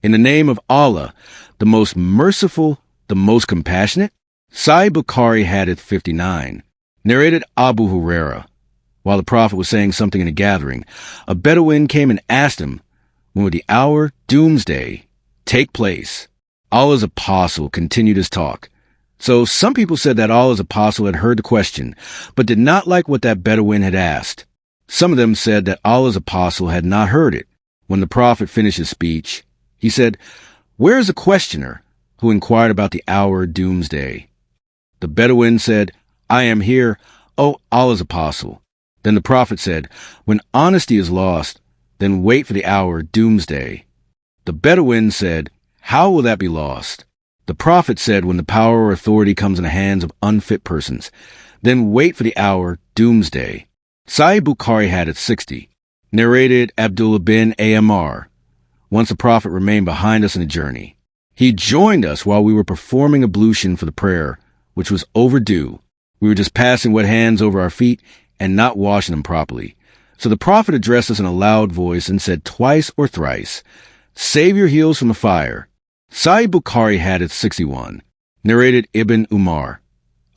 In the name of Allah, the most merciful, the most compassionate. Sahih Bukhari Hadith 59. Narrated Abu Huraira. While the Prophet was saying something in a gathering, a Bedouin came and asked him, when would the hour, doomsday, take place? Allah's apostle continued his talk. So some people said that Allah's apostle had heard the question, but did not like what that Bedouin had asked. Some of them said that Allah's apostle had not heard it. When the Prophet finished his speech, he said, "Where is the questioner who inquired about the hour, doomsday?" The Bedouin said, "I am here, O Allah's apostle." Then the Prophet said, "When honesty is lost, then wait for the hour, doomsday." The Bedouin said, "How will that be lost?" The Prophet said, "When the power or authority comes in the hands of unfit persons, then wait for the hour, doomsday." Sahih Bukhari Hadith 60. Narrated Abdullah bin Amr. Once the Prophet remained behind us in a journey. He joined us while we were performing ablution for the prayer, which was overdue. We were just passing wet hands over our feet and not washing them properly. So the Prophet addressed us in a loud voice and said twice or thrice, "Save your heels from the fire." Sahih Bukhari Hadith 61. Narrated Ibn Umar.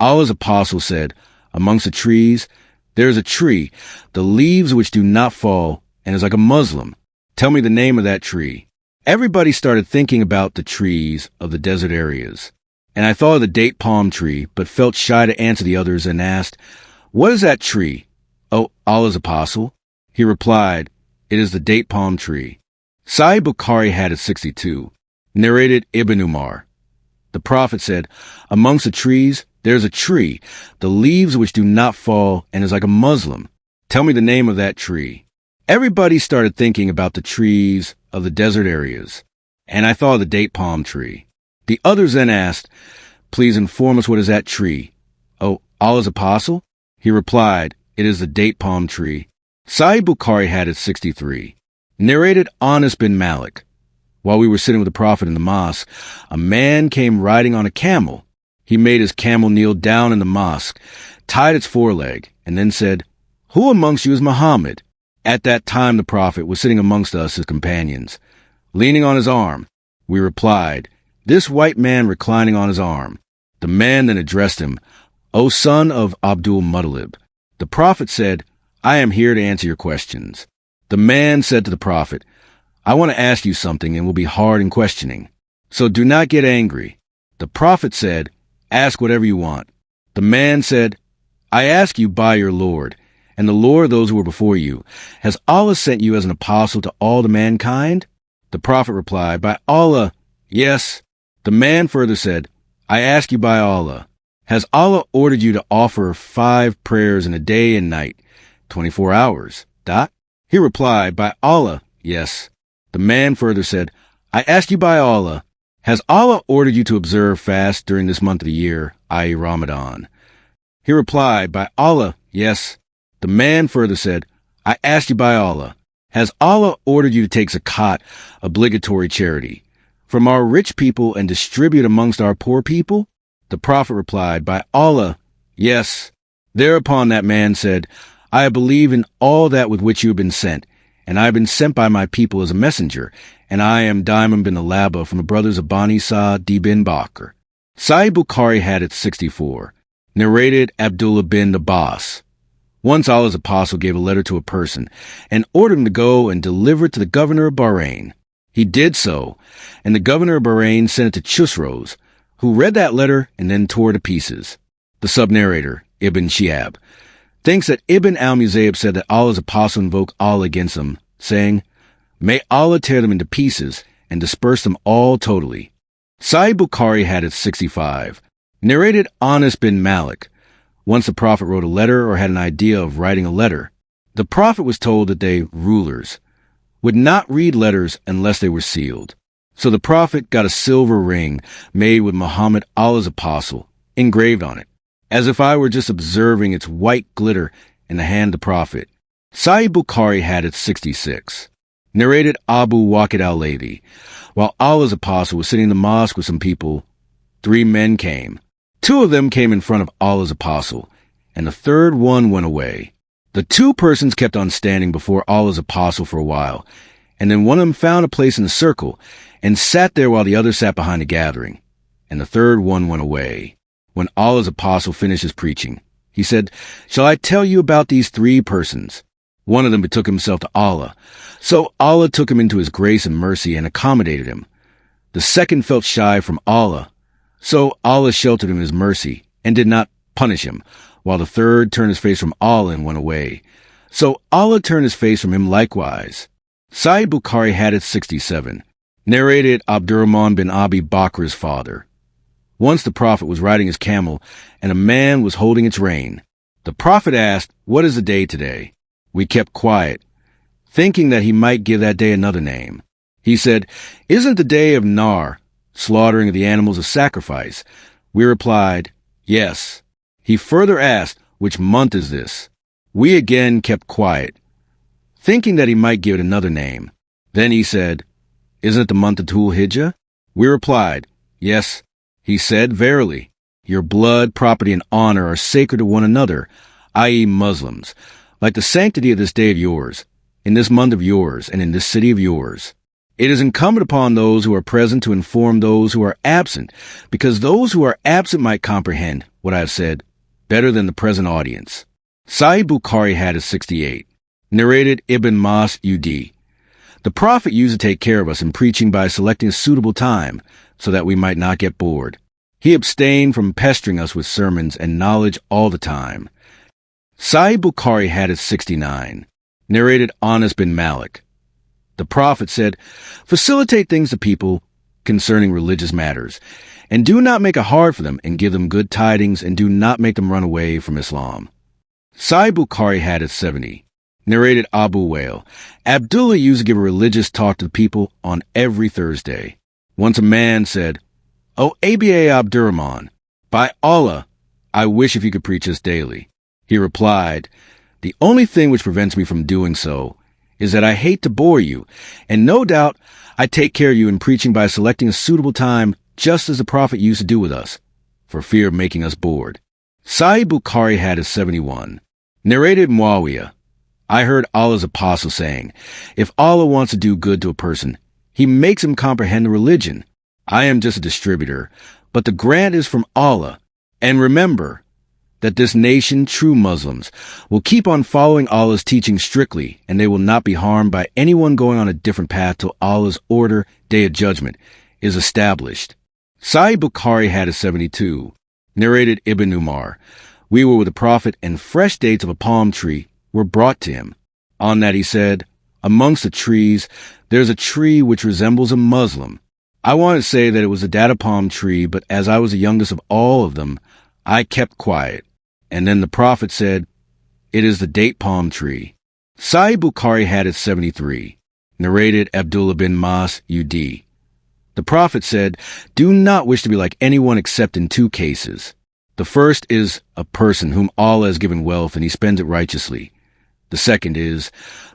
Allah's apostle said, "Amongst the trees, there is a tree, the leaves which do not fall, and is like a Muslim. Tell me the name of that tree." Everybody started thinking about the trees of the desert areas. And I thought of the date palm tree, but felt shy to answer the others and asked, "What is that tree, O Allah's apostle?" He replied, "It is the date palm tree." Sahih Bukhari Hadith 62. Narrated Ibn Umar. The Prophet said, "Amongst the trees, there is a tree, the leaves which do not fall, and is like a Muslim. Tell me the name of that tree." Everybody started thinking about the trees of the desert areas, and I thought of the date palm tree. The others then asked, "Please inform us what is that tree, O Allah's apostle?" He replied, "It is the date palm tree." Sahih Bukhari Hadith 63. Narrated Anas bin Malik. While we were sitting with the Prophet in the mosque, a man came riding on a camel. He made his camel kneel down in the mosque, tied its foreleg, and then said, "Who amongst you is Muhammad?" At that time the Prophet was sitting amongst us, his companions, leaning on his arm. We replied, "This white man reclining on his arm." The man then addressed him, "O son of Abdul Muttalib." The Prophet said, "I am here to answer your questions." The man said to the Prophet, "I want to ask you something and will be hard in questioning, so do not get angry." The Prophet said, "Ask whatever you want." The man said, "I ask you by your Lord, and the Lord of those who were before you, has Allah sent you as an apostle to all the mankind?" The Prophet replied, "By Allah, yes." The man further said, "I ask you by Allah, has Allah ordered you to offer 5 prayers in a day and night, 24 hours? He replied, "By Allah, yes." The man further said, "I ask you by Allah, has Allah ordered you to observe fast during this month of the year, i.e. Ramadan?" He replied, "By Allah, yes." The man further said, "I ask you by Allah, has Allah ordered you to take zakat, obligatory charity, from our rich people and distribute amongst our poor people?" The Prophet replied, "By Allah, yes." Thereupon that man said, "I believe in all that with which you have been sent, and I have been sent by my people as a messenger, and I am Diamond bin Alaba from the brothers of Bani Sa'd bin Bakr." Sahih Bukhari Hadith 64. Narrated Abdullah bin Abbas. Once Allah's apostle gave a letter to a person and ordered him to go and deliver it to the governor of Bahrain. He did so, and the governor of Bahrain sent it to Chusros, who read that letter and then tore it to pieces. The sub-narrator, Ibn Shihab, thinks that Ibn al-Musayyib said that Allah's apostle invoked Allah against them, saying, "May Allah tear them into pieces and disperse them all totally." Sahih Bukhari Hadith 65. Narrated Anas bin Malik. Once the Prophet wrote a letter or had an idea of writing a letter. The Prophet was told that they, rulers, would not read letters unless they were sealed. So the Prophet got a silver ring made with Muhammad, Allah's apostle, engraved on it, as if I were just observing its white glitter in the hand of the Prophet. Sahih Bukhari Hadith 66. Narrated Abu Waqid al-Laythi. While Allah's apostle was sitting in the mosque with some people, 3 men came. 2 of them came in front of Allah's apostle, and the third one went away. The 2 persons kept on standing before Allah's apostle for a while, and then one of them found a place in the circle, and sat there while the others sat behind the gathering. And the third one went away. When Allah's apostle finished his preaching, he said, "Shall I tell you about these 3 persons?" One of them betook himself to Allah. So Allah took him into his grace and mercy and accommodated him. The second felt shy from Allah. So Allah sheltered him in his mercy and did not punish him, while the third turned his face from Allah and went away. So Allah turned his face from him likewise. Sahih Bukhari Hadith 67. Narrated Abdurrahman bin Abi Bakr's father. Once the Prophet was riding his camel, and a man was holding its rein. The Prophet asked, "What is the day today?" We kept quiet, thinking that he might give that day another name. He said, "Isn't the day of Nar, slaughtering of the animals of sacrifice?" We replied, "Yes." He further asked, "Which month is this?" We again kept quiet, thinking that he might give it another name. Then he said, "Isn't it the month of Dhul Hijjah?" We replied, "Yes." He said, "Verily, your blood, property, and honor are sacred to one another, i.e. Muslims, like the sanctity of this day of yours, in this month of yours, and in this city of yours. It is incumbent upon those who are present to inform those who are absent, because those who are absent might comprehend what I have said better than the present audience." Sahih Bukhari Hadith 68. Narrated Ibn Mas'ud. The Prophet used to take care of us in preaching by selecting a suitable time, so that we might not get bored. He abstained from pestering us with sermons and knowledge all the time. Sahih Bukhari Hadith 69. Narrated Anas bin Malik. The Prophet said, "Facilitate things to people concerning religious matters, and do not make it hard for them, and give them good tidings, and do not make them run away from Islam." Sahih Bukhari Hadith 70. Narrated Abu Wail. Abdullah used to give a religious talk to the people on every Thursday. Once a man said, "O Aba Abdurrahman, by Allah, I wish if you could preach us daily." He replied, "The only thing which prevents me from doing so is that I hate to bore you, and no doubt I take care of you in preaching by selecting a suitable time, just as the Prophet used to do with us, for fear of making us bored." Sahih Bukhari Hadith 71. Narrated Muawiyah. I heard Allah's apostle saying, "If Allah wants to do good to a person, he makes him comprehend the religion. I am just a distributor, but the grant is from Allah. And remember that this nation, true Muslims, will keep on following Allah's teaching strictly, and they will not be harmed by anyone going on a different path till Allah's order, day of judgment, is established." Sahih Bukhari Hadith 72. Narrated Ibn Umar. We were with the Prophet, and fresh dates of a palm tree were brought to him. On that he said, "Amongst the trees, there's a tree which resembles a Muslim." I wanted to say that it was a data palm tree, but as I was the youngest of all of them, I kept quiet. And then the Prophet said, "It is the date palm tree." Sahih Bukhari Hadith 73. Narrated Abdullah bin Mas'ud. The Prophet said, "Do not wish to be like anyone except in 2 cases. The first is a person whom Allah has given wealth and he spends it righteously. The second is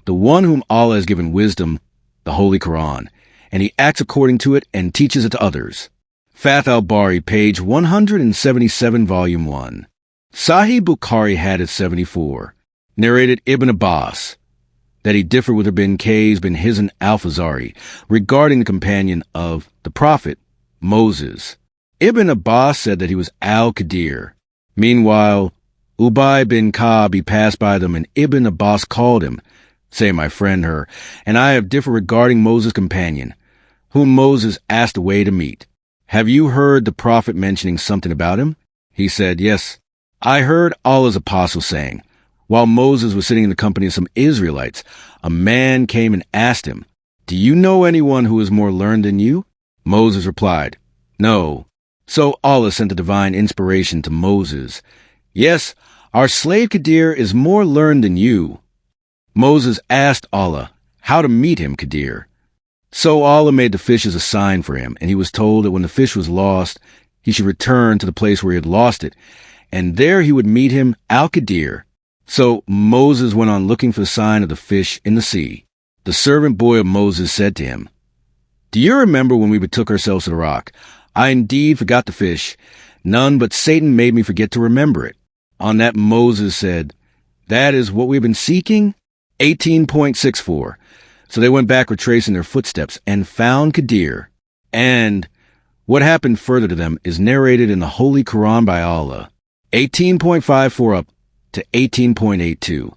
the one whom Allah has given wisdom, the Holy Qur'an, and he acts according to it and teaches it to others." Fath al-Bari, page 177, volume 1. Sahih Bukhari Hadith 74. Narrated Ibn Abbas, that he differed with Ibn Qays bin Hizn al-Fazari regarding the companion of the Prophet, Moses. Ibn Abbas said that he was al-Qadir. Meanwhile, Ubay bin Ka'b, he passed by them, and Ibn Abbas called him, "Say, my friend, her, and I have differed regarding Moses' companion, whom Moses asked the way to meet. Have you heard the Prophet mentioning something about him?" He said, "Yes. I heard Allah's apostle saying, while Moses was sitting in the company of some Israelites, a man came and asked him, 'Do you know anyone who is more learned than you?' Moses replied, 'No.' So Allah sent a divine inspiration to Moses. 'Yes, our slave Qadir is more learned than you.' Moses asked Allah how to meet him, Qadir. So Allah made the fishes a sign for him, and he was told that when the fish was lost, he should return to the place where he had lost it, and there he would meet him, al-Qadir. So Moses went on looking for the sign of the fish in the sea. The servant boy of Moses said to him, 'Do you remember when we betook ourselves to the rock? I indeed forgot the fish. None but Satan made me forget to remember it.' On that Moses said, 'That is what we've been seeking?' 18.64. So they went back retracing their footsteps and found Qadir. And what happened further to them is narrated in the Holy Qur'an by Allah. 18.54 up to 18.82.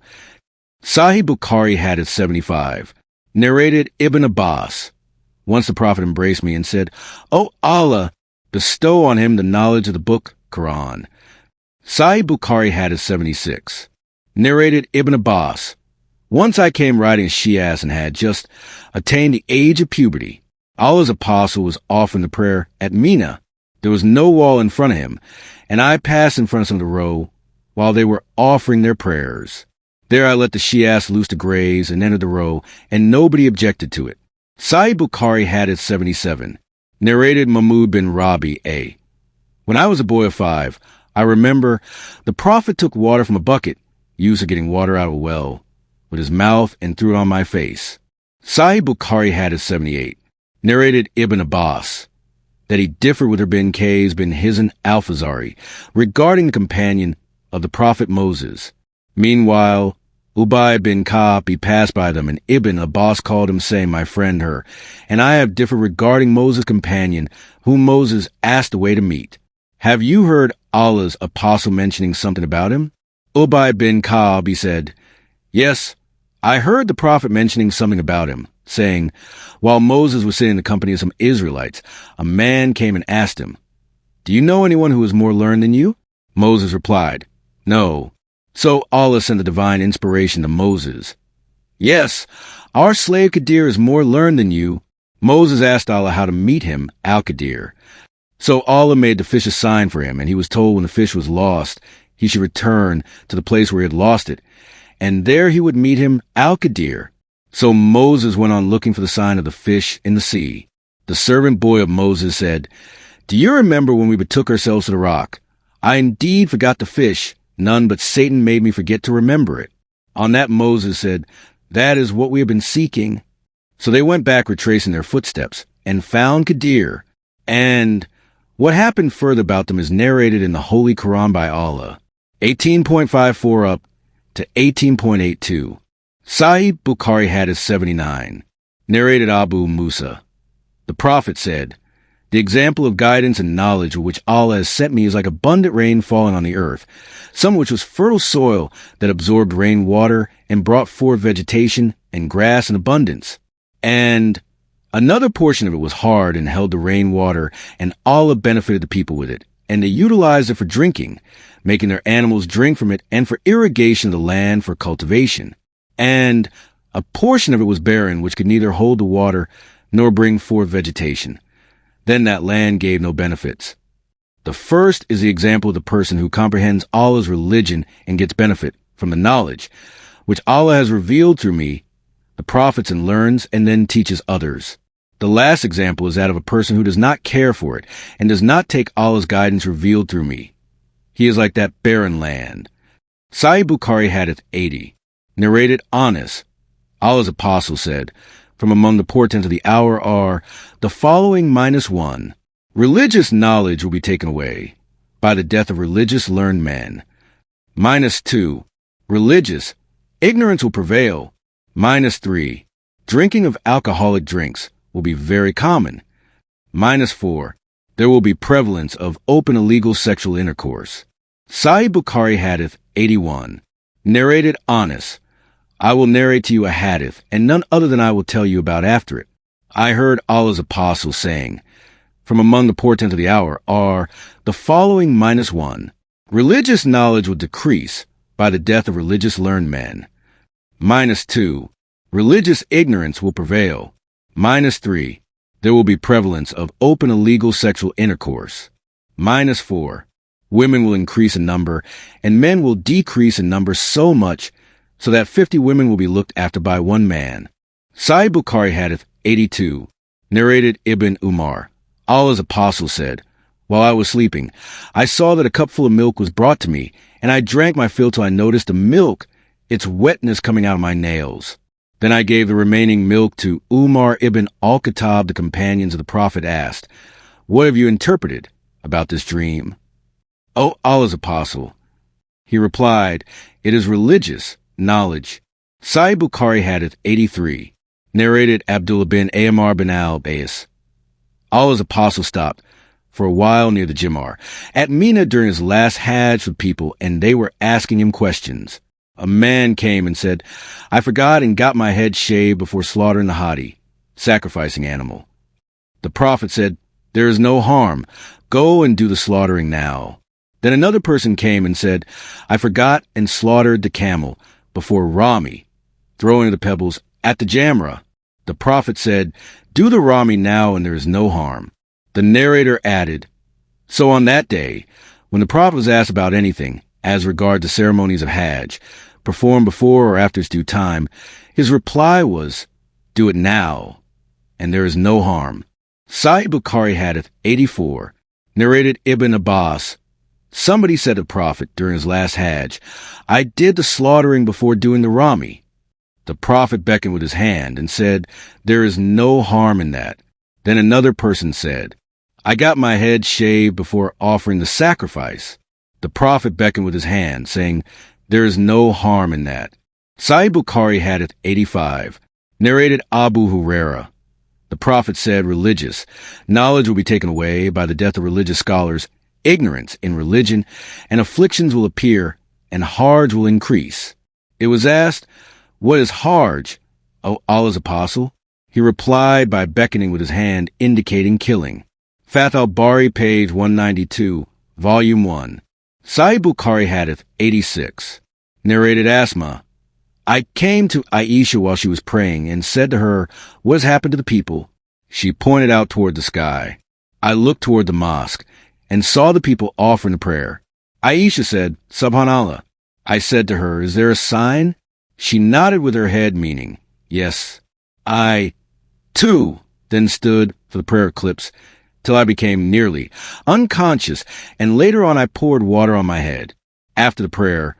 Sahih Bukhari Hadith 75. Narrated Ibn Abbas. Once the Prophet embraced me and said, "O Allah, bestow on him the knowledge of the book, Qur'an." Sahih Bukhari Hadith 76. Narrated Ibn Abbas. Once I came riding a she-ass and had just attained the age of puberty. Allah's apostle was offering the prayer at Mina. There was no wall in front of him, and I passed in front of some of the row while they were offering their prayers. There I let the she-ass loose to graze and entered the row, and nobody objected to it. Sahih Bukhari Hadith 77. Narrated Mahmud bin Rabi A. When I was a boy of 5, I remember the Prophet took water from a bucket, used for getting water out of a well, with his mouth and threw it on my face. Sahih Bukhari Hadith 78. Narrated Ibn Abbas. That he differed with Ibn Kays bin Hizn al-Fazari regarding the companion of the Prophet Moses. Meanwhile, Ubay bin Ka'b, he passed by them, and Ibn Abbas called him, saying, "My friend, her, and I have differed regarding Moses' companion, whom Moses asked the way to meet. Have you heard Allah's apostle mentioning something about him?" Ubay bin Ka'b, he said, "Yes, I heard the Prophet mentioning something about him, saying, while Moses was sitting in the company of some Israelites, a man came and asked him, 'Do you know anyone who is more learned than you?' Moses replied, 'No.' So Allah sent the divine inspiration to Moses. 'Yes, our slave Qadir is more learned than you.' Moses asked Allah how to meet him, Al-Qadir. So Allah made the fish a sign for him, and he was told when the fish was lost, he should return to the place where he had lost it, and there he would meet him, Al-Qadir. So Moses went on looking for the sign of the fish in the sea. The servant boy of Moses said, 'Do you remember when we betook ourselves to the rock? I indeed forgot the fish. None but Satan made me forget to remember it.' On that Moses said, 'That is what we have been seeking.' So they went back retracing their footsteps and found Qadir. And what happened further about them is narrated in the Holy Qur'an by Allah. 18.54 up to 18.82. Sahih Bukhari Hadith 79. Narrated Abu Musa. The Prophet said, "The example of guidance and knowledge with which Allah has sent me is like abundant rain falling on the earth, some which was fertile soil that absorbed rain water and brought forth vegetation and grass in abundance. And another portion of it was hard and held the rain water, and Allah benefited the people with it, and they utilized it for drinking, making their animals drink from it, and for irrigation of the land for cultivation. And a portion of it was barren, which could neither hold the water nor bring forth vegetation. Then that land gave no benefits. The first is the example of the person who comprehends Allah's religion and gets benefit from the knowledge, which Allah has revealed through me, the prophets, and learns and then teaches others. The last example is that of a person who does not care for it and does not take Allah's guidance revealed through me. He is like that barren land." Sahih Bukhari Hadith 80. Narrated Anas. Allah's apostle said, "From among the portents of the hour are the following -1. Religious knowledge will be taken away by the death of religious learned men. -2. Religious ignorance will prevail. -3. Drinking of alcoholic drinks will be very common. -4. There will be prevalence of open illegal sexual intercourse." Sahih Bukhari Hadith 81. Narrated Anas. I will narrate to you a hadith, and none other than I will tell you about after it. I heard Allah's apostle saying, "From among the portents of the hour are the following -1. Religious knowledge will decrease by the death of religious learned men. -2. Religious ignorance will prevail. -3. There will be prevalence of open illegal sexual intercourse. -4. Women will increase in number, and men will decrease in number so much so that 50 women will be looked after by one man." Sahih Bukhari Hadith 82. Narrated Ibn Umar. Allah's apostle said, "While I was sleeping, I saw that a cupful of milk was brought to me, and I drank my fill till I noticed the milk, its wetness coming out of my nails. Then I gave the remaining milk to Umar ibn al-Khattab." The companions of the Prophet asked, "What have you interpreted about this dream?" "O Allah's apostle," he replied, "it is religious knowledge." Sahih Bukhari Hadith 83. Narrated Abdullah bin Amr bin al-Bais. Allah's apostle stopped for a while near the Jimar at Mina during his last Hajj with people, and they were asking him questions. A man came and said, I forgot and got my head shaved before slaughtering the hadi, sacrificing animal. The Prophet said, there is no harm. Go and do the slaughtering now. Then another person came and said, I forgot and slaughtered the camel before Rami, throwing the pebbles at the Jamra. The Prophet said, do the Rami now and there is no harm. The narrator added, so on that day, when the Prophet was asked about anything, as regard the ceremonies of Hajj, performed before or after its due time, his reply was, do it now, and there is no harm. Sahih Bukhari Hadith 84, narrated Ibn Abbas. Somebody said to the Prophet during his last Hajj, I did the slaughtering before doing the Rami. The Prophet beckoned with his hand and said, there is no harm in that. Then another person said, I got my head shaved before offering the sacrifice. The Prophet beckoned with his hand, saying, there is no harm in that. Sahih Bukhari Hadith 85, narrated Abu Huraira. The Prophet said, religious knowledge will be taken away by the death of religious scholars, ignorance in religion, and afflictions will appear, and harj will increase. It was asked, what is harj, O Allah's apostle? He replied by beckoning with his hand, indicating killing. Fath al-Bari, page 192, volume 1. Sahih Bukhari Hadith 86, narrated Asma. I came to Aisha while she was praying and said to her, what has happened to the people? She pointed out toward the sky. I looked toward the mosque and saw the people offering the prayer. Aisha said, Subhanallah. I said to her, is there a sign? She nodded with her head, meaning, yes. I, too, then stood for the prayer eclipse till I became nearly unconscious, and later on I poured water on my head. After the prayer,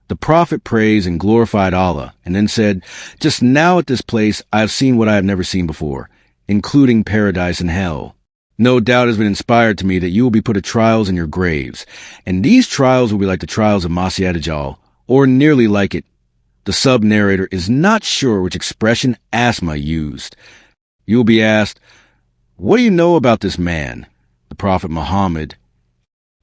the Prophet praised and glorified Allah, and then said, just now at this place I have seen what I have never seen before, including paradise and hell. No doubt has been inspired to me that you will be put to trials in your graves, and these trials will be like the trials of Masih ad-Dajjal, or nearly like it. The sub-narrator is not sure which expression Asma used. You will be asked, what do you know about this man, the Prophet Muhammad?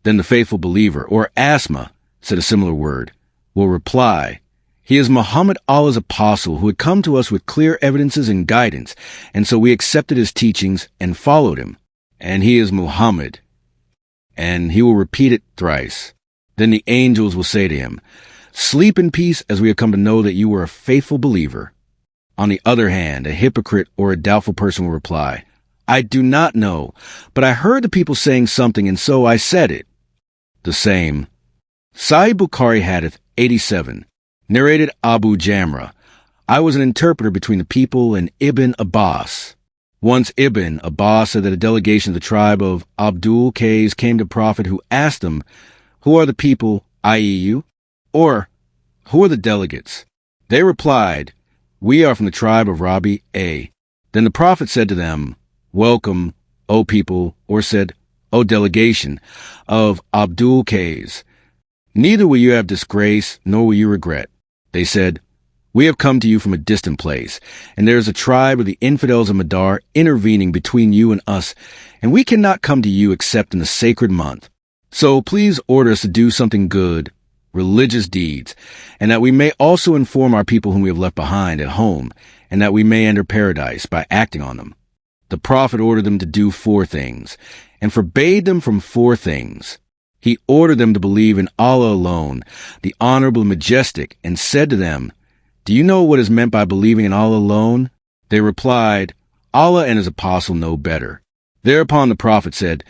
Then the faithful believer, or Asma, said a similar word, will reply, he is Muhammad, Allah's apostle, who had come to us with clear evidences and guidance, and so we accepted his teachings and followed him. And he is Muhammad. And he will repeat it thrice. Then the angels will say to him, sleep in peace, as we have come to know that you were a faithful believer. On the other hand, a hypocrite or a doubtful person will reply, I do not know, but I heard the people saying something, and so I said it. The same. Sahih Bukhari Hadith 87, narrated Abu Jamra. I was an interpreter between the people and Ibn Abbas. Once Ibn Abbas said that a delegation of the tribe of Abdul Qays came to the Prophet, who asked them, who are the people, i.e. you? Or, who are the delegates? They replied, we are from the tribe of Rabi A. Then the Prophet said to them, welcome, O people, or said, O delegation of Abdul Qays. Neither will you have disgrace, nor will you regret. They said, we have come to you from a distant place, and there is a tribe of the infidels of Madar intervening between you and us, and we cannot come to you except in the sacred month. So please order us to do something good, religious deeds, and that we may also inform our people whom we have left behind at home, and that we may enter paradise by acting on them. The Prophet ordered them to do 4 things, and forbade them from 4 things. He ordered them to believe in Allah alone, the honorable and majestic, and said to them, do you know what is meant by believing in Allah alone? They replied, Allah and his apostle know better. Thereupon the Prophet said,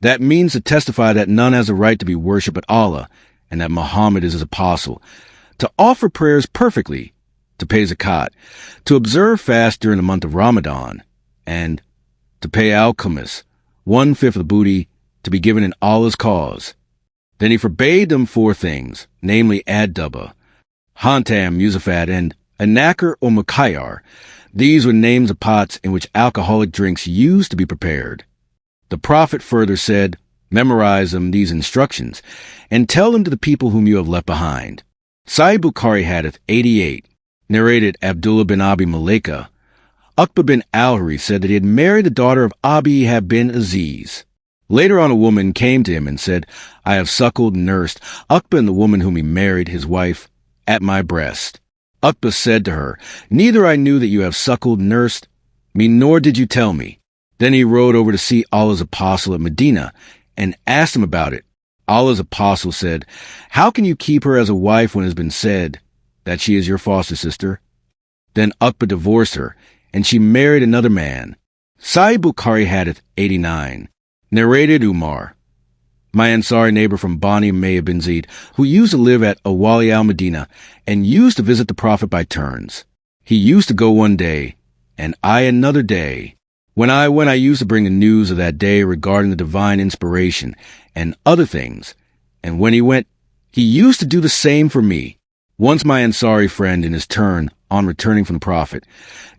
that means to testify that none has a right to be worshipped but Allah, and that Muhammad is his apostle, to offer prayers perfectly, to pay zakat, to observe fast during the month of Ramadan, and to pay alchemists 1/5 of the booty to be given in Allah's cause. Then he forbade them 4 things, namely ad-duba, Hantam, Musafat, and Anakar or Mukayyar. These were names of pots in which alcoholic drinks used to be prepared. The Prophet further said, memorize them these instructions, and tell them to the people whom you have left behind. Sahih Bukhari Hadith 88, narrated Abdullah bin Abi Malaika. Uqba bin al-Hari said that he had married the daughter of Abi bin Aziz. Later on, a woman came to him and said, I have suckled and nursed Uqba and the woman whom he married, his wife, at my breast. Uqba said to her, Neither I knew that you have suckled and nursed me, nor did you tell me. Then he rode over to see Allah's apostle at Medina and asked him about it. Allah's apostle said, How can you keep her as a wife when it has been said that she is your foster sister? Then Uqba divorced her, and she married another man. Sahih Bukhari Hadith 89. Narrated Umar, my Ansari neighbor from Bani Umayyah bin Zayd, who used to live at Awali al-Medina and used to visit the Prophet by turns. He used to go one day, and I another day. When I went, I used to bring the news of that day regarding the divine inspiration and other things. And when he went, he used to do the same for me. Once my Ansari friend, in his turn, on returning from the Prophet,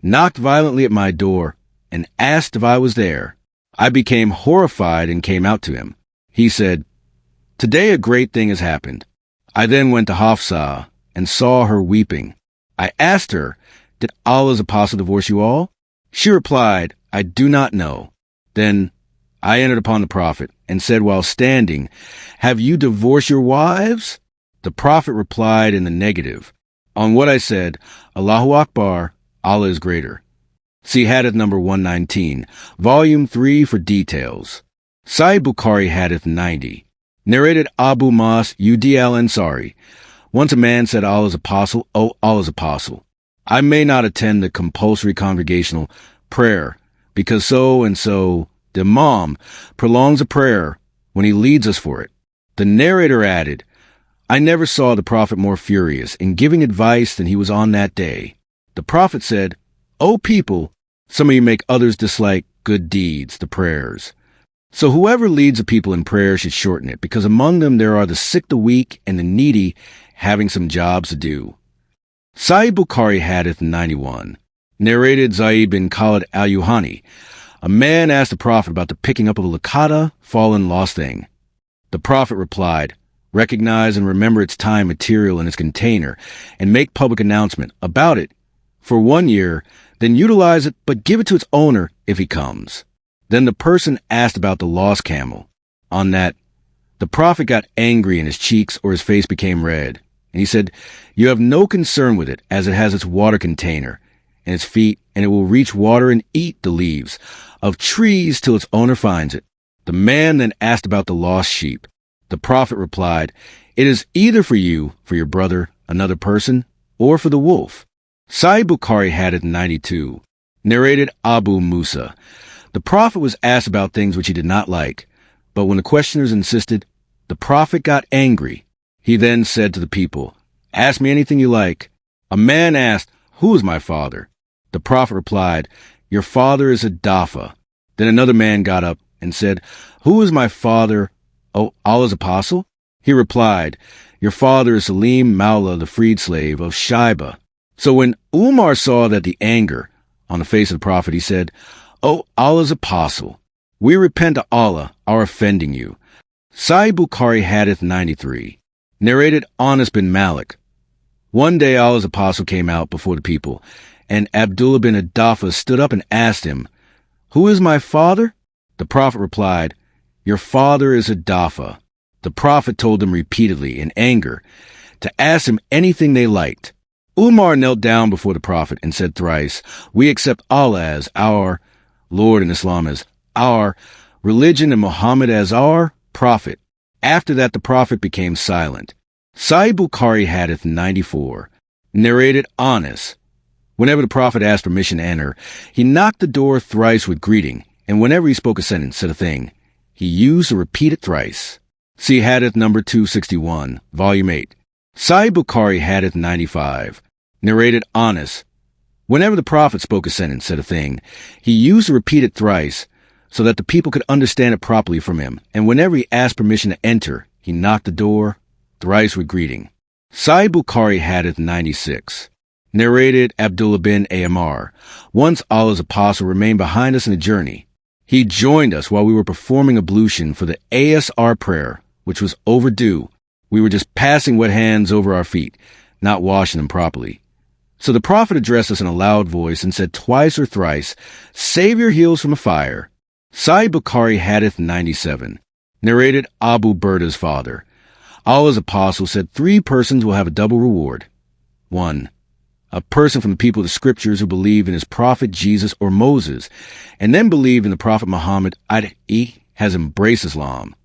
knocked violently at my door and asked if I was there. I became horrified and came out to him. He said, Today a great thing has happened. I then went to Hafsa and saw her weeping. I asked her, Did Allah's apostle divorce you all? She replied, I do not know. Then I entered upon the Prophet and said while standing, Have you divorced your wives? The Prophet replied in the negative. On what I said, Allahu Akbar, Allah is greater. See Hadith number 119, Volume 3 for details. Sahih Bukhari Hadith 90. Narrated Abu Mas Ud al-Ansari. Once a man said to Allah's apostle, O Allah's apostle, I may not attend the compulsory congregational prayer because so and so, the Imam, prolongs a prayer when he leads us for it. The narrator added, I never saw the Prophet more furious in giving advice than he was on that day. The Prophet said, O people, some of you make others dislike good deeds, the prayers. So whoever leads the people in prayer should shorten it, because among them there are the sick, the weak, and the needy having some jobs to do. Sahih Bukhari Hadith 91. Narrated Zayd bin Khalid al-Yuhani. A man asked the Prophet about the picking up of a lakata, fallen, lost thing. The Prophet replied, Recognize and remember its time, material, and its container, and make public announcement about it for 1 year, then utilize it, but give it to its owner if he comes. Then the person asked about the lost camel. On that, the Prophet got angry and his cheeks or his face became red. And he said, You have no concern with it, as it has its water container and its feet, and it will reach water and eat the leaves of trees till its owner finds it. The man then asked about the lost sheep. The Prophet replied, It is either for you, for your brother, another person, or for the wolf. Sahih Bukhari Hadith 92. Narrated Abu Musa. The Prophet was asked about things which he did not like, but when the questioners insisted, the Prophet got angry. He then said to the people, Ask me anything you like. A man asked, Who is my father? The Prophet replied, Your father is a Dafa. Then another man got up and said, Who is my father, O Allah's apostle? He replied, Your father is Salim Mawla, the freed slave of Shaiba. So when Umar saw that the anger on the face of the Prophet, he said, O Allah's apostle, we repent to Allah our offending you. Sahih Bukhari Hadith 93. Narrated Anas bin Malik. One day Allah's apostle came out before the people, and Abdullah bin Adafa stood up and asked him, Who is my father? The Prophet replied, Your father is Adafa. The Prophet told them repeatedly in anger to ask him anything they liked. Umar knelt down before the Prophet and said thrice, We accept Allah as our Lord and Islam as our religion and Muhammad as our Prophet. After that, the Prophet became silent. Sahih Bukhari Hadith 94. Narrated Anas. Whenever the Prophet asked permission to enter, he knocked the door thrice with greeting, and whenever he spoke a sentence, said a thing, he used to repeat it thrice. See Hadith number 261, Volume 8. Sahih Bukhari Hadith 95. Narrated Anas. Whenever the Prophet spoke a sentence, said a thing, he used to repeat it thrice, so that the people could understand it properly from him, and whenever he asked permission to enter, he knocked the door thrice with greeting. Sahih Bukhari Hadith 96. Narrated Abdullah bin Amr. Once Allah's apostle remained behind us in the journey. He joined us while we were performing ablution for the ASR prayer, which was overdue. We were just passing wet hands over our feet, not washing them properly. So the Prophet addressed us in a loud voice and said twice or thrice, "Save your heels from a fire." Sahih Bukhari Hadith 97. Narrated Abu Burda's father. Allah's apostle said 3 persons will have a double reward. 1. A person from the people of the scriptures who believed in his prophet Jesus or Moses, and then believed in the prophet Muhammad, i.e., has embraced Islam.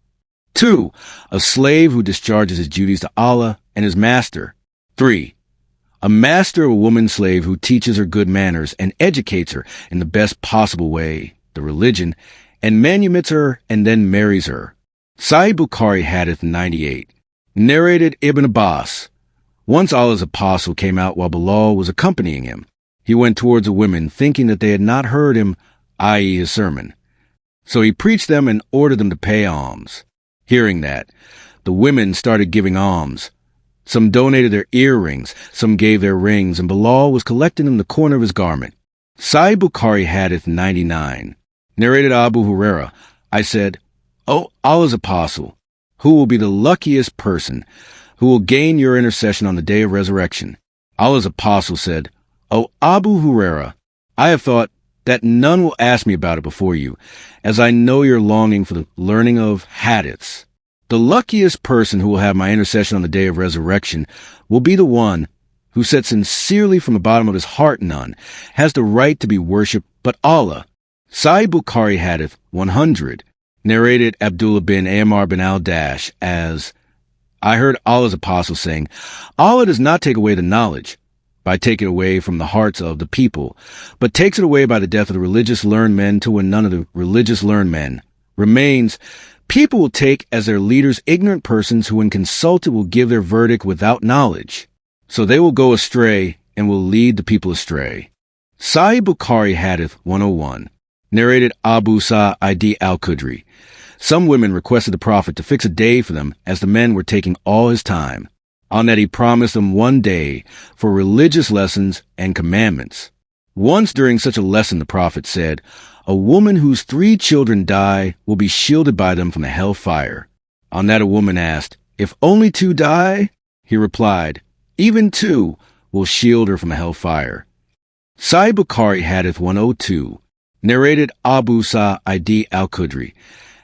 2. A slave who discharges his duties to Allah and his master. 3. A master of a woman slave who teaches her good manners and educates her in the best possible way, the religion, and manumits her and then marries her. Sahih Bukhari Hadith 98. Narrated Ibn Abbas. Once Allah's apostle came out while Bilal was accompanying him. He went towards the women, thinking that they had not heard him, i.e. his sermon. So he preached them and ordered them to pay alms. Hearing that, the women started giving alms. Some donated their earrings, some gave their rings, and Bilal was collecting them in the corner of his garment. Sahih Bukhari Hadith 99. Narrated Abu Huraira. I said, "O Allah's apostle, who will be the luckiest person who will gain your intercession on the day of resurrection?" Allah's apostle said, "O Abu Huraira, I have thought that none will ask me about it before you, as I know your longing for the learning of hadiths. The luckiest person who will have my intercession on the day of resurrection will be the one who said sincerely from the bottom of his heart none has the right to be worshipped but Allah." Sahih Bukhari Hadith 100. Narrated Abdullah bin Amr bin al-Dash as, I heard Allah's apostle saying, "Allah does not take away the knowledge by taking it away from the hearts of the people, but takes it away by the death of the religious learned men till when none of the religious learned men remains. People will take as their leaders ignorant persons who when consulted will give their verdict without knowledge. So they will go astray and will lead the people astray." Sahih Bukhari Hadith 101. Narrated Abu Sa'id al-Khudri. Some women requested the Prophet to fix a day for them as the men were taking all his time. On that he promised them one day for religious lessons and commandments. Once during such a lesson the Prophet said, "A woman whose 3 children die will be shielded by them from the hell fire." On that a woman asked, "If only 2 die?" He replied, "Even 2 will shield her from the hell fire." Sahih Bukhari Hadith 102. Narrated Abu Sa'id al-Khudri.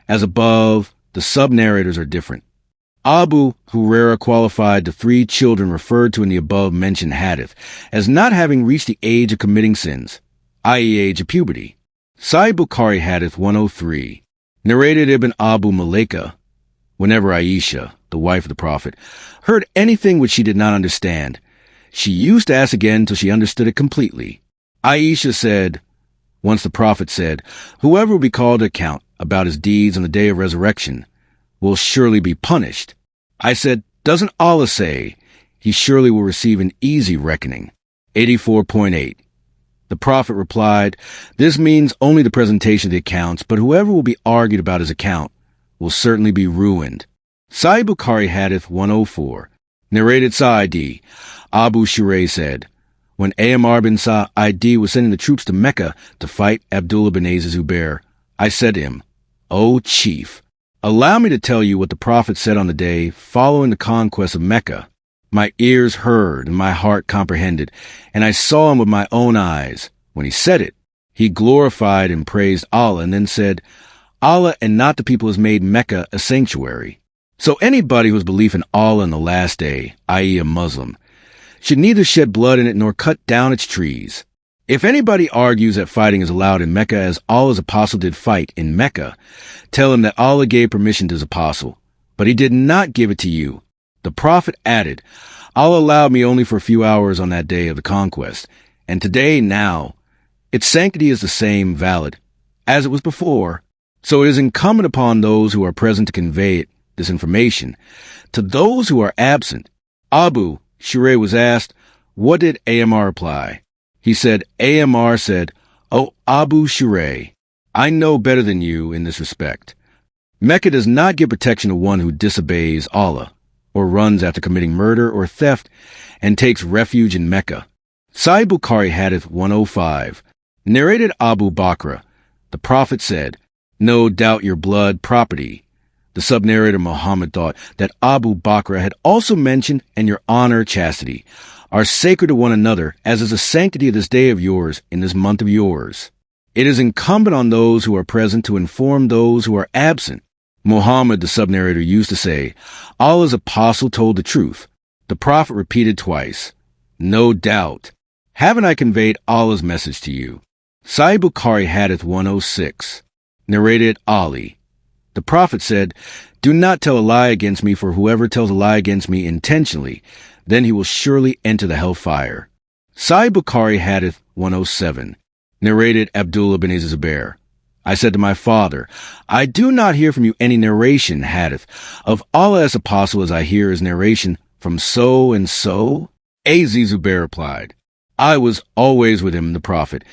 As above, the sub-narrators are different. Abu Huraira qualified the 3 children referred to in the above-mentioned hadith as not having reached the age of committing sins, i.e. age of puberty. Sahih Bukhari Hadith 103. Narrated Ibn Abu Malaika. Whenever Aisha, the wife of the Prophet, heard anything which she did not understand, she used to ask again till she understood it completely. Aisha said, once the Prophet said, "Whoever will be called to account about his deeds on the day of resurrection will surely be punished." I said, "Doesn't Allah say, he surely will receive an easy reckoning?" 84.8. The Prophet replied, "This means only the presentation of the accounts, but whoever will be argued about his account will certainly be ruined." Sahih Bukhari Hadith 104. Narrated Sa'idi. Abu Shurayh said, when Amr bin Sa'id was sending the troops to Mecca to fight Abdullah bin Zubair, I said to him, "O chief, allow me to tell you what the Prophet said on the day following the conquest of Mecca." My ears heard and my heart comprehended, and I saw him with my own eyes. When he said it, he glorified and praised Allah and then said, "Allah and not the people has made Mecca a sanctuary." So anybody who has belief in Allah in the last day, i.e. a Muslim, should neither shed blood in it nor cut down its trees. If anybody argues that fighting is allowed in Mecca as Allah's apostle did fight in Mecca, tell him that Allah gave permission to his apostle, but he did not give it to you. The Prophet added, "Allah allowed me only for a few hours on that day of the conquest, and today now, its sanctity is the same valid as it was before. So it is incumbent upon those who are present to convey this information to those who are absent." Abu Shurayh was asked, "What did Amr reply?" He said, Amr said, "O Abu Shurayh, I know better than you in this respect. Mecca does not give protection to one who disobeys Allah, or runs after committing murder or theft, and takes refuge in Mecca." Sahih Bukhari Hadith 105. Narrated Abu Bakr. The Prophet said, "No doubt your blood, property." The sub-narrator Muhammad thought that Abu Bakr had also mentioned, "and your honor, chastity," are sacred to one another, as is the sanctity of this day of yours in this month of yours. It is incumbent on those who are present to inform those who are absent. Muhammad, the sub-narrator, used to say, Allah's apostle told the truth. The Prophet repeated twice, no doubt. Haven't I conveyed Allah's message to you? Sahih Bukhari Hadith 106. Narrated Ali. The Prophet said, do not tell a lie against me, for whoever tells a lie against me intentionally, then he will surely enter the hellfire. Sahih Bukhari Hadith 107. Narrated Abdullah bin Zubair. I said to my father, I do not hear from you any narration, hadith, of Allah as apostle as I hear his narration from so and so. Az Zubair replied, I was always with him, the Prophet,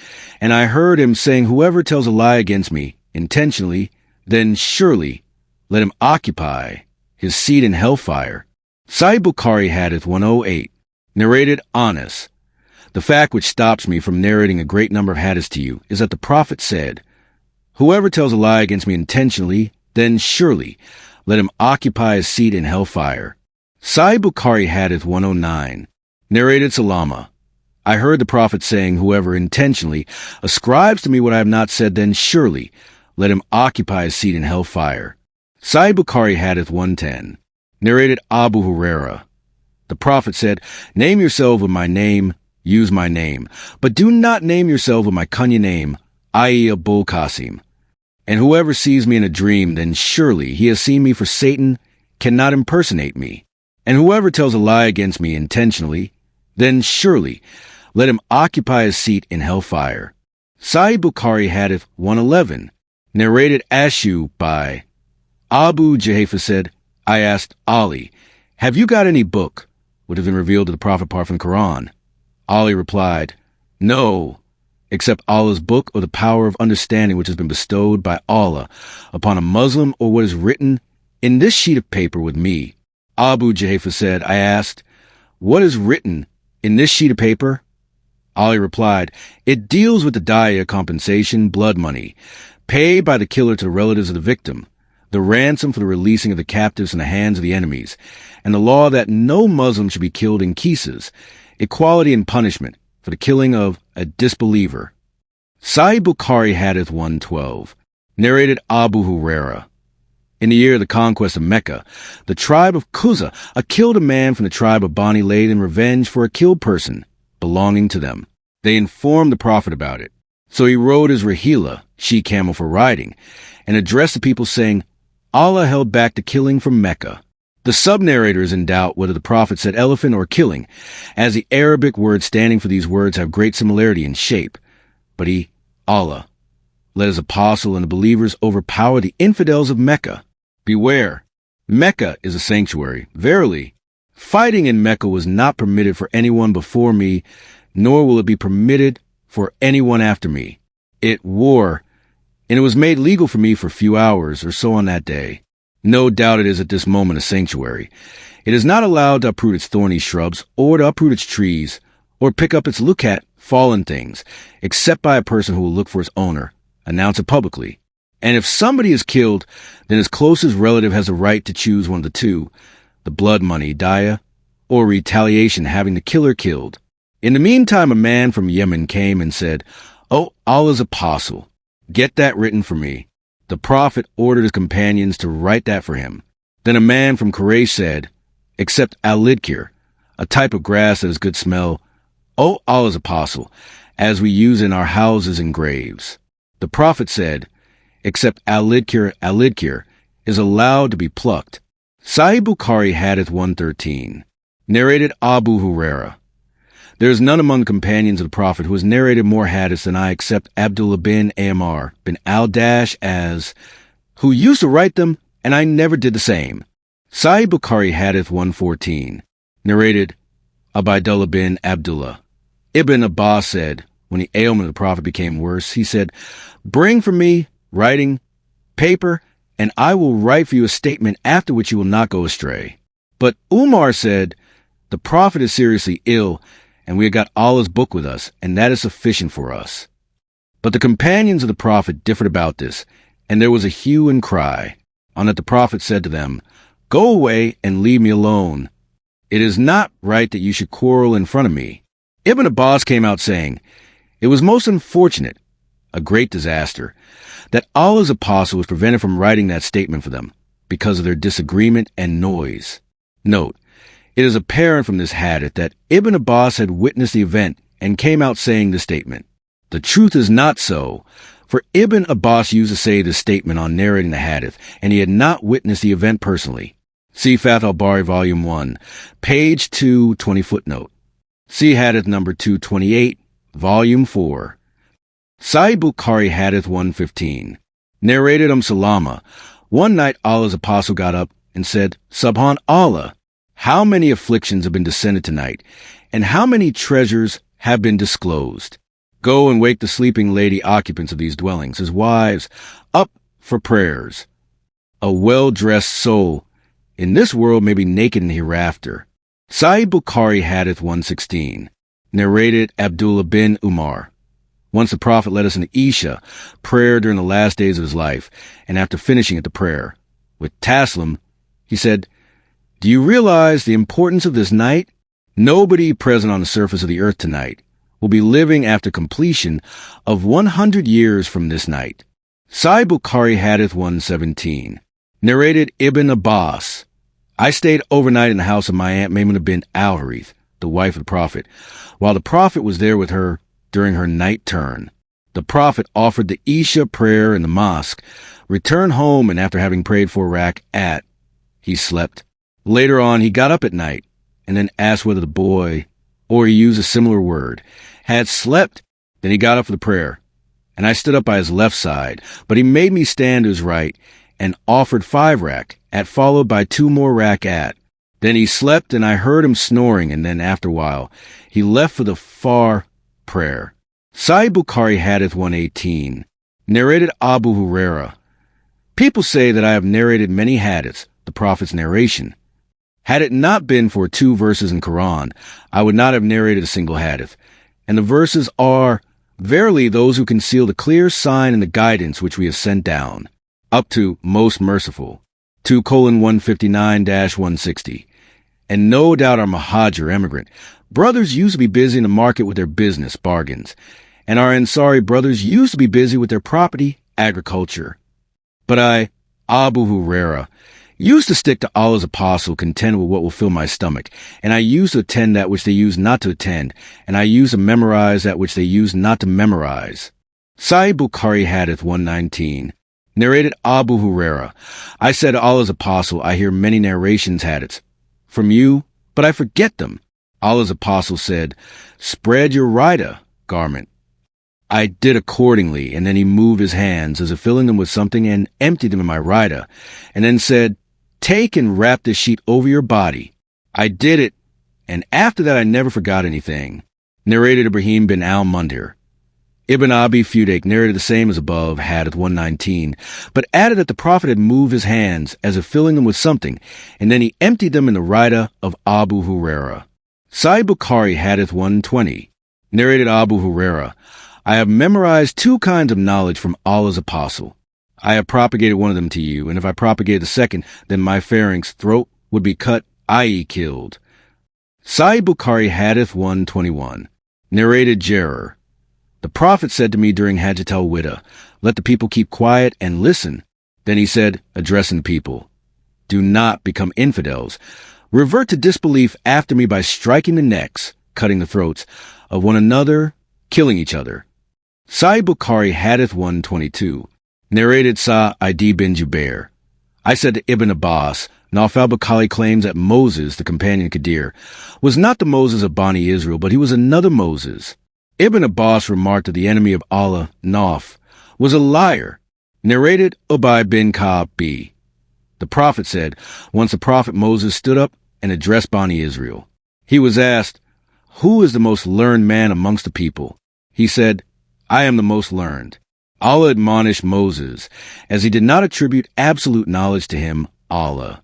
and I heard him saying, whoever tells a lie against me intentionally, then surely let him occupy his seat in hellfire. Sahih Bukhari Hadith 108. Narrated Anas. The fact which stops me from narrating a great number of hadiths to you is that the Prophet said, whoever tells a lie against me intentionally, then surely let him occupy his seat in hellfire. Sahih Bukhari Hadith 109. Narrated Salama. I heard the Prophet saying, whoever intentionally ascribes to me what I have not said, then surely let him occupy his seat in hellfire. Sahih Bukhari Hadith 110. Narrated Abu Huraira. The Prophet said, name yourself with my name, use my name, but do not name yourself with my kunya name, i.e. Abul Qasim. And whoever sees me in a dream, then surely he has seen me, for Satan cannot impersonate me. And whoever tells a lie against me intentionally, then surely let him occupy his seat in hellfire. Sahih Bukhari Hadith 111. Narrated Ashu by Abu Juhayfa said, I asked Ali, have you got any book would have been revealed to the Prophet apart from the Qur'an? Ali replied, no, except Allah's book or the power of understanding which has been bestowed by Allah upon a Muslim, or what is written in this sheet of paper with me. Abu Juhayfa said, I asked, what is written in this sheet of paper? Ali replied, it deals with the diya, compensation, blood money, paid by the killer to the relatives of the victim, the ransom for the releasing of the captives in the hands of the enemies, and the law that no Muslim should be killed in cases, equality in punishment for the killing of a disbeliever. Sahih Bukhari Hadith 112. Narrated Abu Huraira. In the year of the conquest of Mecca, the tribe of Quza killed a man from the tribe of Bani Laden in revenge for a killed person belonging to them. They informed the Prophet about it. So he rode his rahila, she-camel for riding, and addressed the people saying, Allah held back the killing from Mecca. The sub-narrator is in doubt whether the Prophet said elephant or killing, as the Arabic words standing for these words have great similarity in shape. But Allah, let his apostle and the believers overpower the infidels of Mecca. Beware, Mecca is a sanctuary. Verily, fighting in Mecca was not permitted for anyone before me, nor will it be permitted for anyone after me. It war, and it was made legal for me for a few hours or so on that day. No doubt it is at this moment a sanctuary. It is not allowed to uproot its thorny shrubs, or to uproot its trees, or pick up its look at fallen things, except by a person who will look for its owner, announce it publicly. And if somebody is killed, then his closest relative has a right to choose one of the two, the blood money, diya, or retaliation having the killer killed. In the meantime, a man from Yemen came and said, O Allah's apostle, get that written for me. The Prophet ordered his companions to write that for him. Then a man from Quraysh said, except al-Lidkir, a type of grass that has good smell, O Allah's apostle, as we use in our houses and graves. The Prophet said, except al-Lidkir is allowed to be plucked. Sahih Bukhari Hadith 113. Narrated Abu Huraira. There is none among the companions of the Prophet who has narrated more hadiths than I, except Abdullah bin Amr bin al-Dash, who used to write them, and I never did the same. Sahih Bukhari Hadith 114. Narrated Ubaydullah bin Abdullah. Ibn Abbas said, when the ailment of the Prophet became worse, he said, bring for me writing, paper, and I will write for you a statement after which you will not go astray. But Umar said, the Prophet is seriously ill, and we have got Allah's book with us, and that is sufficient for us. But the companions of the Prophet differed about this, and there was a hue and cry, on that the Prophet said to them, go away and leave me alone. It is not right that you should quarrel in front of me. Ibn Abbas came out saying, it was most unfortunate, a great disaster, that Allah's apostle was prevented from writing that statement for them because of their disagreement and noise. Note, it is apparent from this hadith that Ibn Abbas had witnessed the event and came out saying the statement. The truth is not so, for Ibn Abbas used to say this statement on narrating the hadith, and he had not witnessed the event personally. See Fath al-Bari, Volume 1, page 2, 20 footnote. See hadith number 228, Volume 4. Sahih Bukhari hadith 115. Narrated Salama. One night Allah's apostle got up and said, Subhan Allah, how many afflictions have been descended tonight, and how many treasures have been disclosed? Go and wake the sleeping lady occupants of these dwellings, his wives, up for prayers. A well-dressed soul in this world may be naked in the hereafter. Sahih Bukhari hadith 116. Narrated Abdullah bin Umar. Once the Prophet led us in Isha, prayer during the last days of his life, and after finishing at the prayer, with Taslim, he said, do you realize the importance of this night? Nobody present on the surface of the earth tonight will be living after completion of 100 years from this night. Sahih Bukhari hadith 117. Narrated Ibn Abbas. I stayed overnight in the house of my aunt Maymunah bint al-Harith, the wife of the Prophet, while the Prophet was there with her during her night turn. The Prophet offered the Isha prayer in the mosque, returned home, and after having prayed for rak'at, he slept. Later on, he got up at night and then asked whether the boy, or he used a similar word, had slept. Then he got up for the prayer, and I stood up by his left side, but he made me stand to his right and offered 5 rak'at, followed by 2 more rak'at. Then he slept, and I heard him snoring, and then after a while, he left for the far prayer. Sahih Bukhari hadith 118. Narrated Abu Huraira. People say that I have narrated many hadiths, the Prophet's narration. Had it not been for 2 verses in Qur'an, I would not have narrated a single hadith. And the verses are, verily those who conceal the clear sign and the guidance which we have sent down, up to most merciful, 2:159-160. And no doubt our Muhajir immigrant brothers used to be busy in the market with their business bargains, and our Ansari brothers used to be busy with their property, agriculture. But I, Abu Huraira, used to stick to Allah's apostle, content with what will fill my stomach, and I used to attend that which they used not to attend, and I used to memorize that which they used not to memorize. Sahih Bukhari hadith 119. Narrated Abu Huraira. I said to Allah's apostle, I hear many narrations hadiths from you, but I forget them. Allah's apostle said, spread your rida garment. I did accordingly, and then he moved his hands as if filling them with something and emptied them in my rida, and then said, take and wrap this sheet over your body. I did it, and after that I never forgot anything. Narrated Ibrahim bin al-Mundhir. Ibn Abi Fudaik narrated the same as above, hadith 119, but added that the Prophet had moved his hands as if filling them with something, and then he emptied them in the rida of Abu Huraira. Sahih Bukhari hadith 120. Narrated Abu Huraira. I have memorized 2 kinds of knowledge from Allah's apostle. I have propagated one of them to you, and if I propagated the second, then my pharynx throat would be cut, i.e. killed. Sahih Bukhari hadith 121. Narrated Jarir. The Prophet said to me during Hajjat al-Wida, let the people keep quiet and listen. Then he said, addressing the people, do not become infidels. Revert to disbelief after me by striking the necks, cutting the throats of one another, killing each other. Sahih Bukhari hadith 122. Narrated Sa'id bin Jubair. I said to Ibn Abbas, Nawfal Bukhari claims that Moses, the companion Qadir, was not the Moses of Bani Israel, but he was another Moses. Ibn Abbas remarked that the enemy of Allah, Nawf, was a liar. Narrated Ubay bin Ka'b B. The Prophet said, once the Prophet Moses stood up and addressed Bani Israel. He was asked, who is the most learned man amongst the people? He said, I am the most learned. Allah admonished Moses, as he did not attribute absolute knowledge to him, Allah.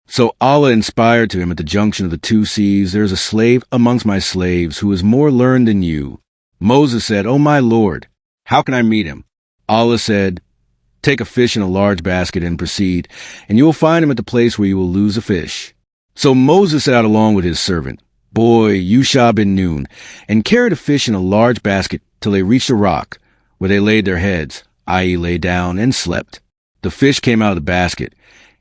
So Allah inspired to him at the junction of the 2 seas, there is a slave amongst my slaves who is more learned than you. Moses said, O my Lord, how can I meet him? Allah said, take a fish in a large basket and proceed, and you will find him at the place where you will lose a fish. So Moses set out along with his servant, boy Yushab bin Nun, and carried a fish in a large basket till they reached a rock, where they laid their heads, i.e. lay down and slept. The fish came out of the basket,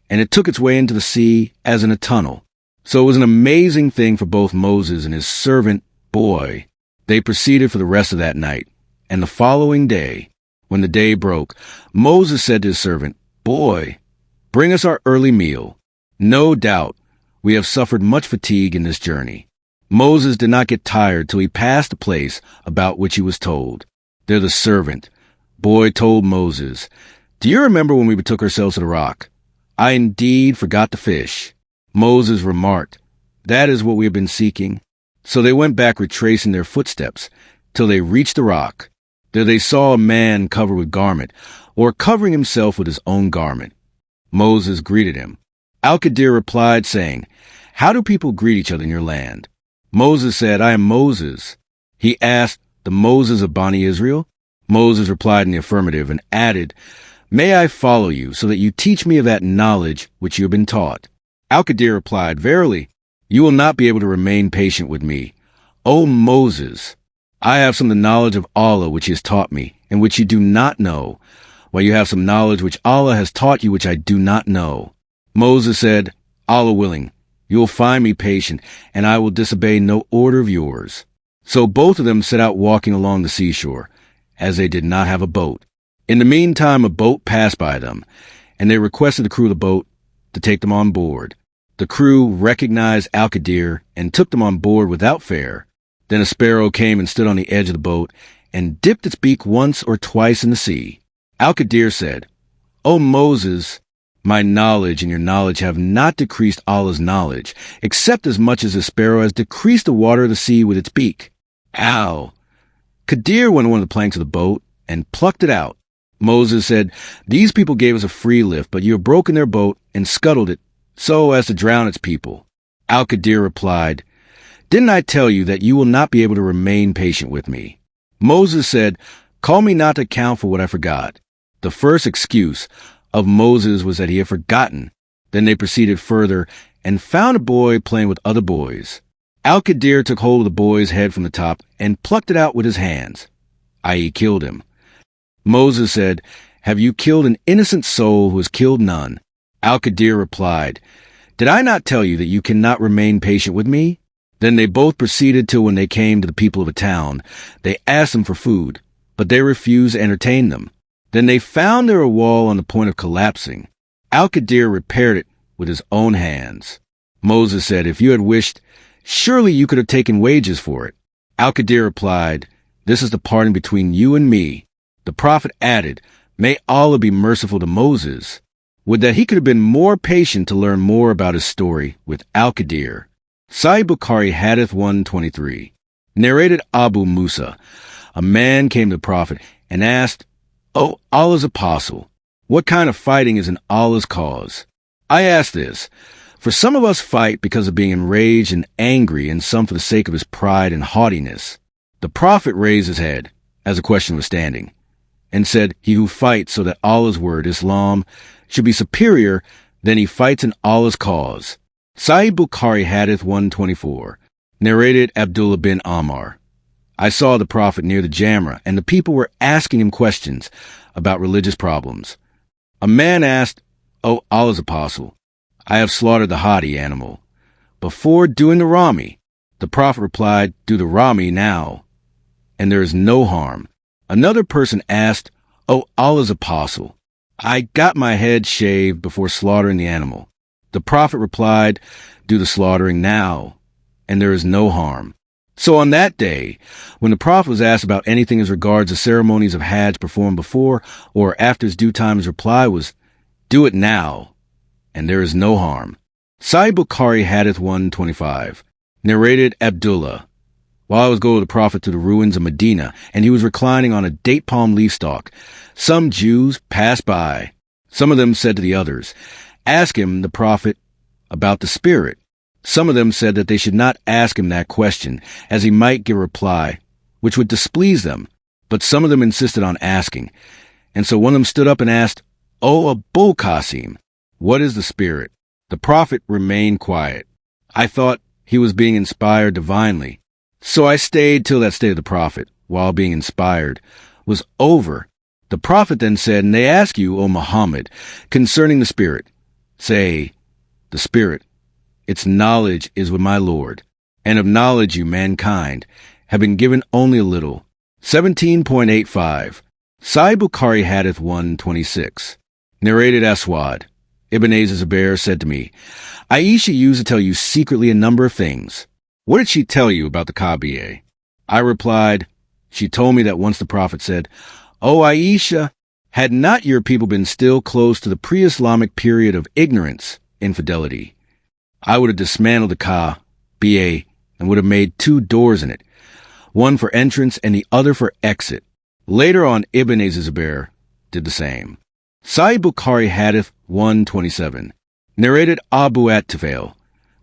and it took its way into the sea as in a tunnel. So it was an amazing thing for both Moses and his servant, boy. They proceeded for the rest of that night, and the following day, when the day broke, Moses said to his servant, boy, bring us our early meal. No doubt, we have suffered much fatigue in this journey. Moses did not get tired till he passed the place about which he was told. There the servant, boy, told Moses, do you remember when we betook ourselves to the rock? I indeed forgot the fish. Moses remarked, that is what we have been seeking. So they went back retracing their footsteps till they reached the rock. There they saw a man covered with garment, or covering himself with his own garment. Moses greeted him. Al-Qadir replied, saying, how do people greet each other in your land? Moses said, I am Moses. He asked, the Moses of Bani Israel? Moses replied in the affirmative and added, may I follow you so that you teach me of that knowledge which you have been taught? Al-Qadir replied, verily, you will not be able to remain patient with me. O Moses, I have some of the knowledge of Allah which he has taught me, and which you do not know, while you have some knowledge which Allah has taught you which I do not know. Moses said, Allah willing, you will find me patient, and I will disobey no order of yours. So both of them set out walking along the seashore, as they did not have a boat. In the meantime, a boat passed by them, and they requested the crew of the boat to take them on board. The crew recognized Al-Qadir and took them on board without fare. Then a sparrow came and stood on the edge of the boat and dipped its beak once or twice in the sea. Al-Qadir said, O Moses, my knowledge and your knowledge have not decreased Allah's knowledge, except as much as a sparrow has decreased the water of the sea with its beak. Al-Qadir went on one of the planks of the boat and plucked it out. Moses said, these people gave us a free lift, but you have broken their boat and scuttled it so as to drown its people. Al-Qadir replied, didn't I tell you that you will not be able to remain patient with me? Moses said, call me not to account for what I forgot. The first excuse of Moses was that he had forgotten. Then they proceeded further and found a boy playing with other boys. Al-Qadir took hold of the boy's head from the top and plucked it out with his hands, i.e. killed him. Moses said, have you killed an innocent soul who has killed none? Al-Qadir replied, did I not tell you that you cannot remain patient with me? Then they both proceeded till when they came to the people of a town, they asked them for food, but they refused to entertain them. Then they found there a wall on the point of collapsing. Al-Qadir repaired it with his own hands. Moses said, if you had wished, surely you could have taken wages for it. Al-Qadir replied, this is the parting between you and me. The prophet added, may Allah be merciful to Moses. Would that he could have been more patient to learn more about his story with Al-Qadir. Sahih Bukhari Hadith 123. Narrated Abu Musa. A man came to the prophet and asked, O Allah's apostle, what kind of fighting is in Allah's cause? I ask this, for some of us fight because of being enraged and angry, and some for the sake of his pride and haughtiness. The prophet raised his head, as the question was standing, and said, he who fights so that Allah's word, Islam, should be superior, then he fights in Allah's cause. Sahih Bukhari Hadith 124. Narrated Abdullah bin Ammar. I saw the prophet near the Jamrah, and the people were asking him questions about religious problems. A man asked, O Allah's apostle, I have slaughtered the hadi animal. Before doing the Rami, the prophet replied, do the Rami now, and there is no harm. Another person asked, O Allah's apostle, I got my head shaved before slaughtering the animal. The prophet replied, do the slaughtering now, and there is no harm. So on that day, when the prophet was asked about anything as regards the ceremonies of Hajj performed before or after his due time, his reply was, do it now, and there is no harm. Sahih Bukhari Hadith 125. Narrated Abdullah. While I was going with the prophet to the ruins of Medina, and he was reclining on a date palm leaf stalk, some Jews passed by. Some of them said to the others, ask him, the prophet, about the spirit. Some of them said that they should not ask him that question, as he might give a reply, which would displease them. But some of them insisted on asking. And so one of them stood up and asked, O Abu Qasim, what is the spirit? The prophet remained quiet. I thought he was being inspired divinely. So I stayed till that state of the Prophet, while being inspired, was over. The Prophet then said, and they ask you, O Muhammad, concerning the Spirit. Say, the Spirit, its knowledge is with my Lord, and of knowledge you, mankind, have been given only a little. 17.85. Sahih Bukhari Hadith 126. Narrated Aswad. Ibn Zubair said to me, Aisha used to tell you secretly a number of things. What did she tell you about the Kaaba? I replied, she told me that once the Prophet said, O Aisha, had not your people been still close to the pre-Islamic period of ignorance, infidelity, I would have dismantled the Kaaba and would have made 2 doors in it, one for entrance and the other for exit. Later on, Ibn Zubair did the same. Sahih Bukhari Hadith 127. Narrated Abu at-Tufail,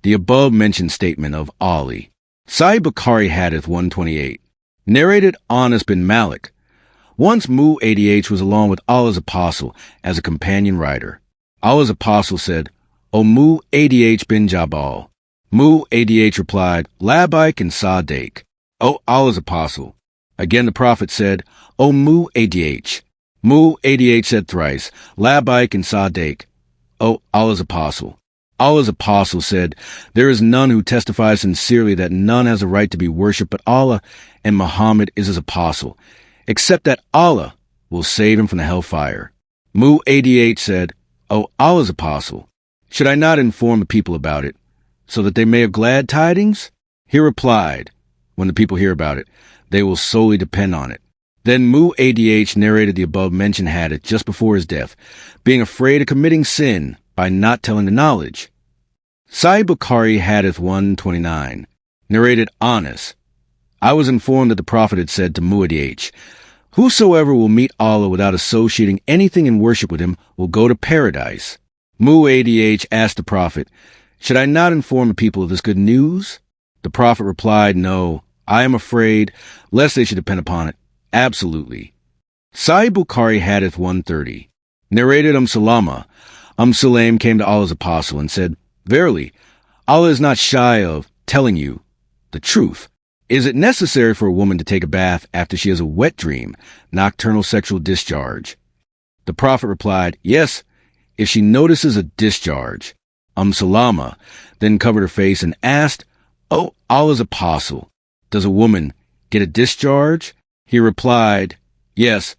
the above-mentioned statement of Ali. Sahih Bukhari Hadith 128. Narrated Anas bin Malik. Once Mu-ADH was along with Allah's apostle as a companion rider. Allah's apostle said, O Mu-ADH bin Jabal. Mu-ADH replied, Labbaik and Sadiq. O Allah's apostle. Again the Prophet said, O Mu-ADH. Mu-ADH said thrice, Labbaik and Sadiq. O Allah's apostle. Allah's apostle said, There is none who testifies sincerely that none has a right to be worshipped but Allah, and Muhammad is his apostle, except that Allah will save him from the hellfire. Mu-ADH said, O Allah's apostle, should I not inform the people about it, so that they may have glad tidings? He replied, when the people hear about it, they will solely depend on it. Then Mu-ADH narrated the above-mentioned hadith just before his death, being afraid of committing sin by not telling the knowledge. Sahih Bukhari Hadith 129. Narrated Anas. I was informed that the Prophet had said to Mu-ADH, Whosoever will meet Allah without associating anything in worship with him will go to paradise. Mu-ADH asked the Prophet, Should I not inform the people of this good news? The Prophet replied, No, I am afraid, lest they should depend upon it. Absolutely. Sahih Bukhari Hadith 130. Narrated Salama. Sulaim came to Allah's apostle and said, Verily, Allah is not shy of telling you the truth. Is it necessary for a woman to take a bath after she has a wet dream, nocturnal sexual discharge? The Prophet replied, Yes, if she notices a discharge. Salama then covered her face and asked, O Allah's apostle, does a woman get a discharge? He replied, Yes,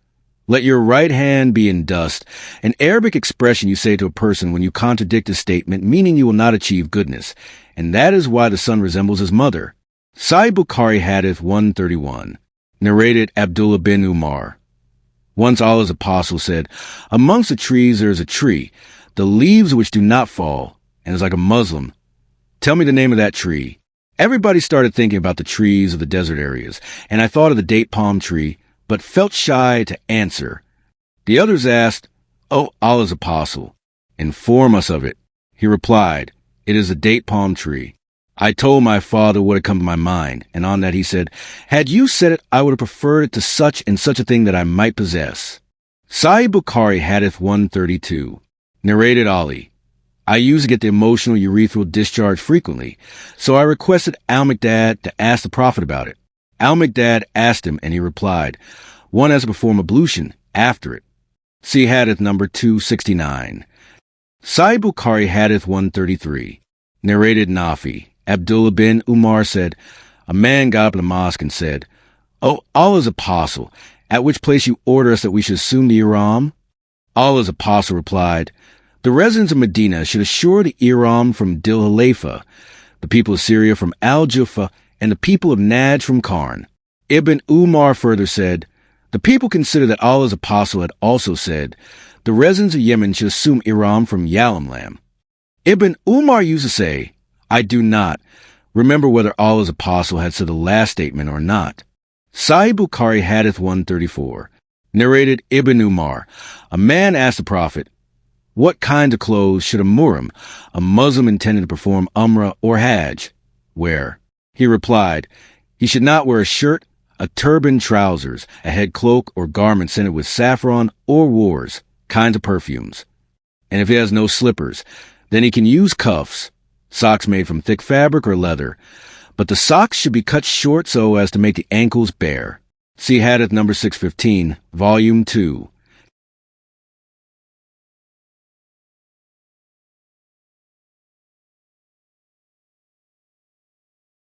let your right hand be in dust, an Arabic expression you say to a person when you contradict a statement, meaning you will not achieve goodness, and that is why the son resembles his mother. Sahih Bukhari Hadith 131. Narrated Abdullah bin Umar. Once Allah's apostle said, Amongst the trees there is a tree, the leaves which do not fall, and is like a Muslim. Tell me the name of that tree. Everybody started thinking about the trees of the desert areas, and I thought of the date palm tree, but felt shy to answer. The others asked, O Allah's apostle, inform us of it. He replied, It is a date palm tree. I told my father what had come to my mind, and on that he said, Had you said it, I would have preferred it to such and such a thing that I might possess. Sahih Bukhari Hadith 132. Narrated Ali. I used to get the emotional urethral discharge frequently, so I requested Al-Miqdad to ask the Prophet about it. Al-Miqdad asked him, and he replied, One has to perform ablution after it. See Hadith number 269. Sahih Bukhari Hadith 133. Narrated Nafi. Abdullah bin Umar said, A man got up in the mosque and said, O Allah's apostle, at which place you order us that we should assume the ihram? Allah's apostle replied, The residents of Medina should assure the ihram from Dil Halayfa, the people of Syria from Al-Jufa, and the people of Najd from Karn. Ibn Umar further said, The people consider that Allah's apostle had also said, The residents of Yemen should assume ihram from Yalamlam. Ibn Umar used to say, I do not remember whether Allah's apostle had said the last statement or not. Sahih Bukhari Hadith 134. Narrated Ibn Umar. A man asked the Prophet, What kind of clothes should a muhrim, a Muslim intending to perform Umrah or Hajj, wear? He replied, He should not wear a shirt, a turban, trousers, a head cloak, or garment scented with saffron or wars, kinds of perfumes. And if he has no slippers, then he can use cuffs. socks made from thick fabric or leather, but the socks should be cut short so as to make the ankles bare. See Hadith number 615, Volume 2.